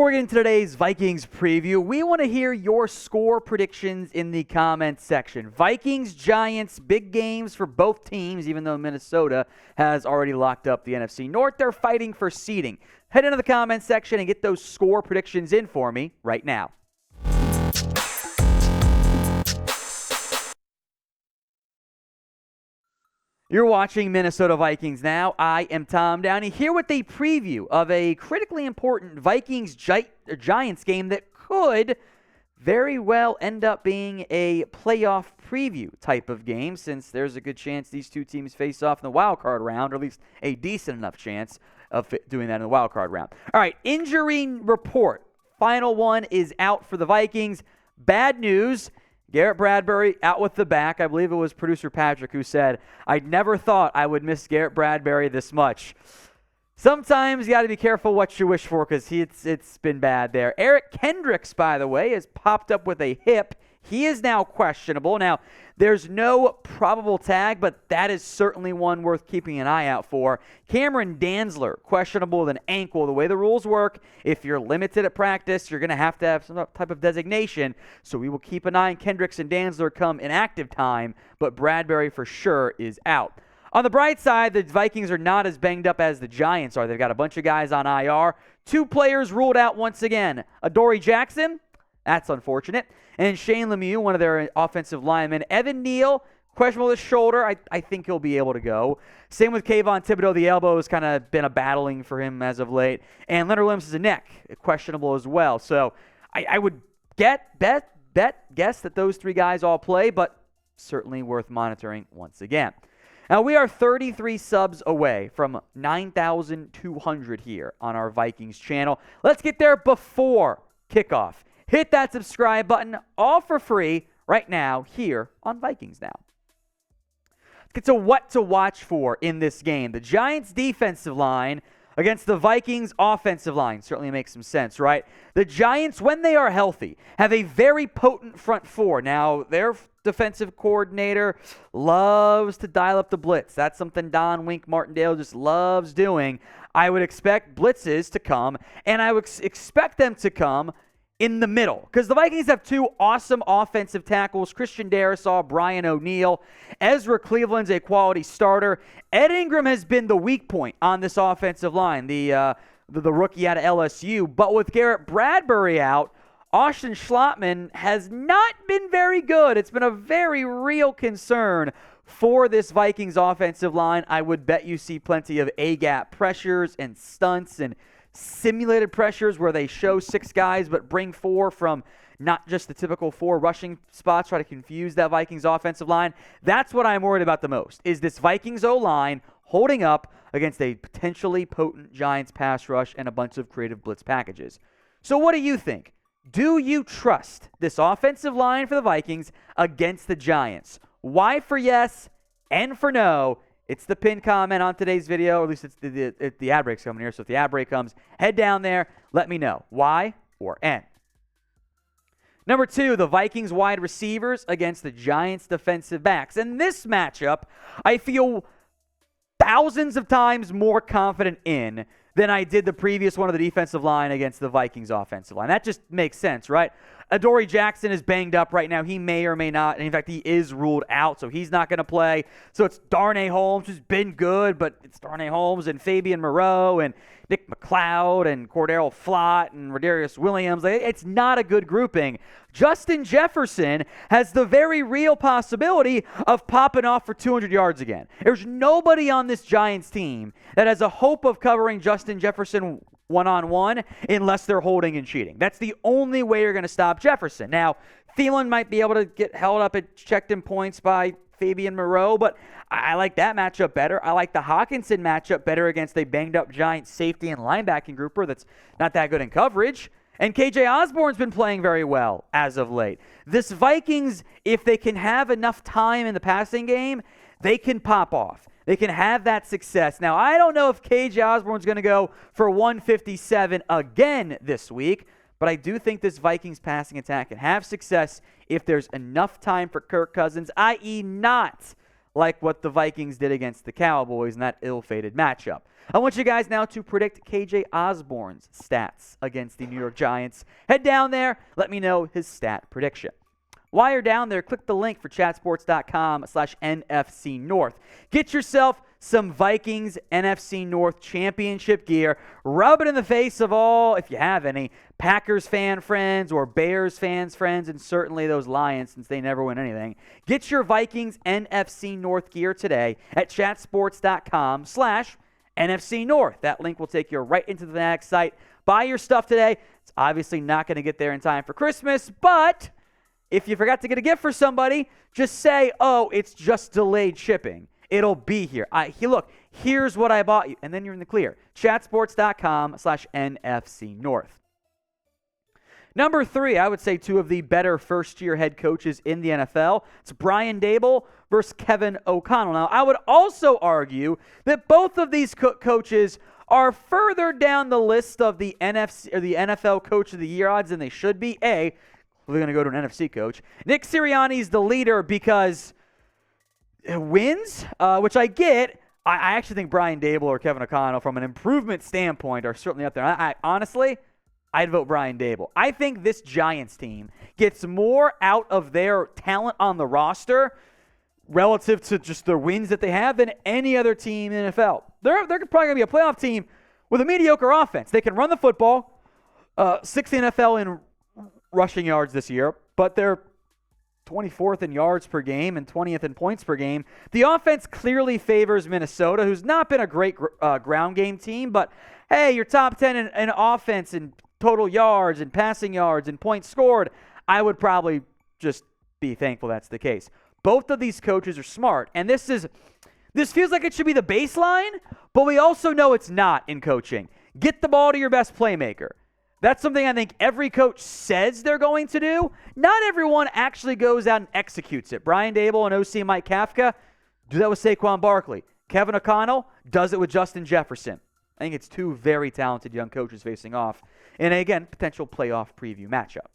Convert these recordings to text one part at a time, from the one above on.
Before we get into today's Vikings preview, we want to hear your score predictions in the comments section. Vikings, Giants, big games for both teams, even though Minnesota has already locked up the NFC North. They're fighting for seeding. Head into the comments section and get those score predictions in for me right now. You're watching Minnesota Vikings Now. I am Tom Downey here with a preview of a critically important Vikings Giants game that could very well end up being a playoff preview type of game, since there's a good chance these two teams face off in the wild card round, or at least a decent enough chance of doing that in the wild card round. All right, injury report. Final one is out for the Vikings. Bad news. Garrett Bradbury out with the back. I believe it was producer Patrick who said, "I never thought I would miss Garrett Bradbury this much." Sometimes you got to be careful what you wish for, because it's been bad there. Eric Kendricks, by the way, has popped up with a hip. He is now questionable. Now, there's no probable tag, but that is certainly one worth keeping an eye out for. Cameron Dantzler, questionable with an ankle. The way the rules work, if you're limited at practice, you're going to have some type of designation. So we will keep an eye on Kendricks and Dantzler come inactive time, but Bradbury for sure is out. On the bright side, the Vikings are not as banged up as the Giants are. They've got a bunch of guys on IR. 2 players ruled out once again. Adoree Jackson, that's unfortunate. And Shane Lemieux, one of their offensive linemen. Evan Neal, questionable with his shoulder. I think he'll be able to go. Same with Kayvon Thibodeau. The elbow has kind of been a battling for him as of late. And Leonard Williams is a neck, questionable as well. So I would guess that those 3 guys all play, but certainly worth monitoring once again. Now, we are 33 subs away from 9,200 here on our Vikings channel. Let's get there before kickoff. Hit that subscribe button, all for free, right now here on Vikings Now. Let's get to what to watch for in this game. The Giants' defensive line against the Vikings' offensive line certainly makes some sense, right? The Giants, when they are healthy, have a very potent front four. Now, their defensive coordinator loves to dial up the blitz. That's something Don Wink Martindale just loves doing. I would expect blitzes to come, and I would expect them to come in the middle, because the Vikings have 2 awesome offensive tackles, Christian Darrisaw, Brian O'Neill. Ezra Cleveland's a quality starter. Ed Ingram has been the weak point on this offensive line, the rookie out of LSU. But with Garrett Bradbury out, Austin Schlottman has not been very good. It's been a very real concern for this Vikings offensive line. I would bet you see plenty of A-gap pressures and stunts and simulated pressures where they show 6 guys but bring 4 from not just the typical 4 rushing spots, try to confuse that Vikings offensive line. That's what I'm worried about the most, is this Vikings O-line holding up against a potentially potent Giants pass rush and a bunch of creative blitz packages. So what do you think? Do you trust this offensive line for the Vikings against the Giants? Y for yes, N for no. It's the pinned comment on today's video, or at least it's the ad break's coming here. So if the ad break comes, head down there, let me know. Y or N. Number 2, the Vikings wide receivers against the Giants defensive backs. In this matchup, I feel thousands of times more confident in than I did the previous one of the defensive line against the Vikings offensive line. That just makes sense, right? Adoree Jackson is banged up right now. He may or may not. And in fact, he is ruled out, so he's not going to play. So it's Darnay Holmes, who's been good, but it's Darnay Holmes and Fabian Moreau and Nick McLeod and Cordero Flott and Rodarius Williams. It's not a good grouping. Justin Jefferson has the very real possibility of popping off for 200 yards again. There's nobody on this Giants team that has a hope of covering Justin Jefferson one-on-one unless they're holding and cheating. That's the only way you're going to stop Jefferson. Now, Thielen might be able to get held up at checked-in points by Fabian Moreau, but I like that matchup better. I like the Hawkinson matchup better against a banged-up Giants safety and linebacking grouper that's not that good in coverage. And KJ Osborne's been playing very well as of late. This Vikings, if they can have enough time in the passing game, they can pop off. They can have that success. Now, I don't know if KJ Osborne's going to go for 157 again this week, but I do think this Vikings passing attack can have success if there's enough time for Kirk Cousins, i.e. not like what the Vikings did against the Cowboys in that ill-fated matchup. I want you guys now to predict KJ Osborne's stats against the New York Giants. Head down there. Let me know his stat prediction. While you're down there, click the link for chatsports.com/NFC North. Get yourself some Vikings NFC North championship gear. Rub it in the face of all, if you have any, Packers fan friends or Bears fans friends, and certainly those Lions since they never win anything. Get your Vikings NFC North gear today at chatsports.com/NFC North. That link will take you right into the Fanatics site. Buy your stuff today. It's obviously not going to get there in time for Christmas, but if you forgot to get a gift for somebody, just say, oh, it's just delayed shipping. It'll be here. Look, here's what I bought you. And then you're in the clear. Chatsports.com/NFC North. Number 3, I would say 2 of the better first-year head coaches in the NFL. It's Brian Daboll versus Kevin O'Connell. Now, I would also argue that both of these coaches are further down the list of the NFC or the NFL Coach of the Year odds than they should be. We're going to go to an NFC coach. Nick Sirianni's the leader because wins, which I get. I actually think Brian Daboll or Kevin O'Connell, from an improvement standpoint, are certainly up there. Honestly, I'd vote Brian Daboll. I think this Giants team gets more out of their talent on the roster relative to just their wins that they have than any other team in the NFL. They're probably going to be a playoff team with a mediocre offense. They can run the football, 6th NFL in rushing yards this year, but they're 24th in yards per game and 20th in points per game. The offense clearly favors Minnesota, who's not been a great ground game team, but hey, you're top 10 in offense and total yards and passing yards and points scored. I would probably just be thankful that's the case. Both of these coaches are smart, and this feels like it should be the baseline, but we also know it's not in coaching. Get the ball to your best playmaker. That's something I think every coach says they're going to do. Not everyone actually goes out and executes it. Brian Daboll and OC Mike Kafka do that with Saquon Barkley. Kevin O'Connell does it with Justin Jefferson. I think it's 2 very talented young coaches facing off in, again, potential playoff preview matchup.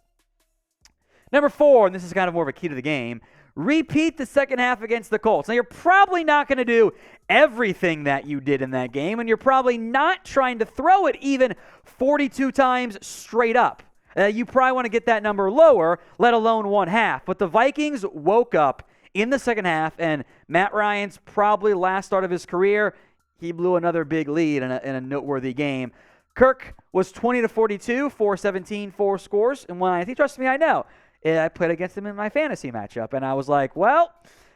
Number 4, and this is kind of more of a key to the game, repeat the second half against the Colts. Now, you're probably not going to do everything that you did in that game, and you're probably not trying to throw it even 42 times straight up. You probably want to get that number lower, let alone one half. But the Vikings woke up in the second half, and Matt Ryan's probably last start of his career, he blew another big lead in a noteworthy game. Kirk was 20-42, 417, 4 scores, and when I think, trust me, I know. I played against him in my fantasy matchup, and I was like, well,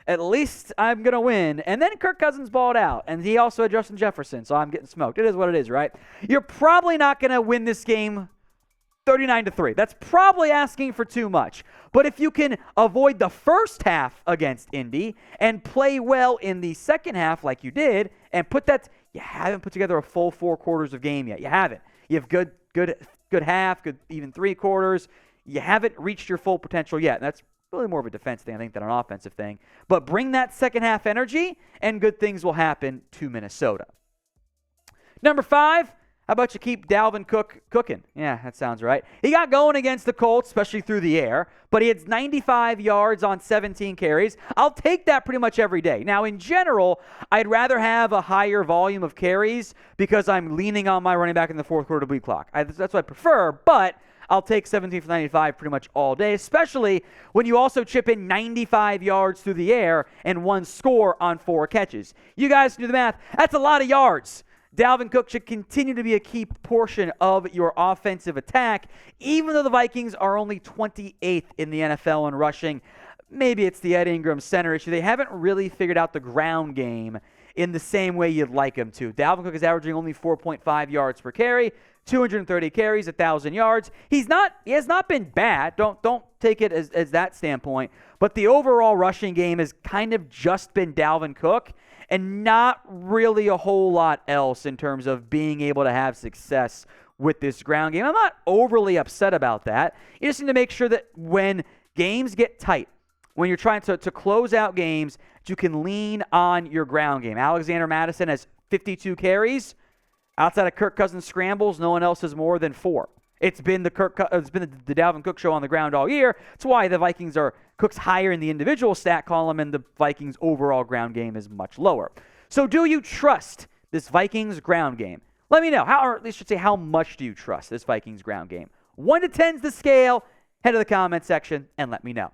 at least I'm going to win. And then Kirk Cousins balled out, and he also had Justin Jefferson, so I'm getting smoked. It is what it is, right? You're probably not going to win this game 39-3. That's probably asking for too much. But if you can avoid the first half against Indy and play well in the second half like you did, and you haven't put together a full 4 quarters of game yet. You haven't. You have good half, good even 3 quarters. You haven't reached your full potential yet. And that's really more of a defense thing, I think, than an offensive thing. But bring that second half energy, and good things will happen to Minnesota. Number 5, how about you keep Dalvin Cook cooking? Yeah, that sounds right. He got going against the Colts, especially through the air, but he had 95 yards on 17 carries. I'll take that pretty much every day. Now, in general, I'd rather have a higher volume of carries because I'm leaning on my running back in the fourth quarter to bleed clock. That's what I prefer, but I'll take 17 for 95 pretty much all day, especially when you also chip in 95 yards through the air and 1 score on 4 catches. You guys do the math. That's a lot of yards. Dalvin Cook should continue to be a key portion of your offensive attack, even though the Vikings are only 28th in the NFL in rushing. Maybe it's the Ed Ingram center issue. They haven't really figured out the ground game in the same way you'd like them to. Dalvin Cook is averaging only 4.5 yards per carry, 230 carries, 1,000 yards. He has not been bad. Don't take it as that standpoint. But the overall rushing game has kind of just been Dalvin Cook and not really a whole lot else in terms of being able to have success with this ground game. I'm not overly upset about that. You just need to make sure that when games get tight, when you're trying to close out games, you can lean on your ground game. Alexander Mattison has 52 carries. Outside of Kirk Cousins scrambles, no one else has more than 4. It's been the Dalvin Cook show on the ground all year. It's why the Vikings are Cook's higher in the individual stat column, and the Vikings' overall ground game is much lower. So do you trust this Vikings ground game? Let me know. Or at least should say, how much do you trust this Vikings ground game? 1 to 10's the scale. Head to the comment section and let me know.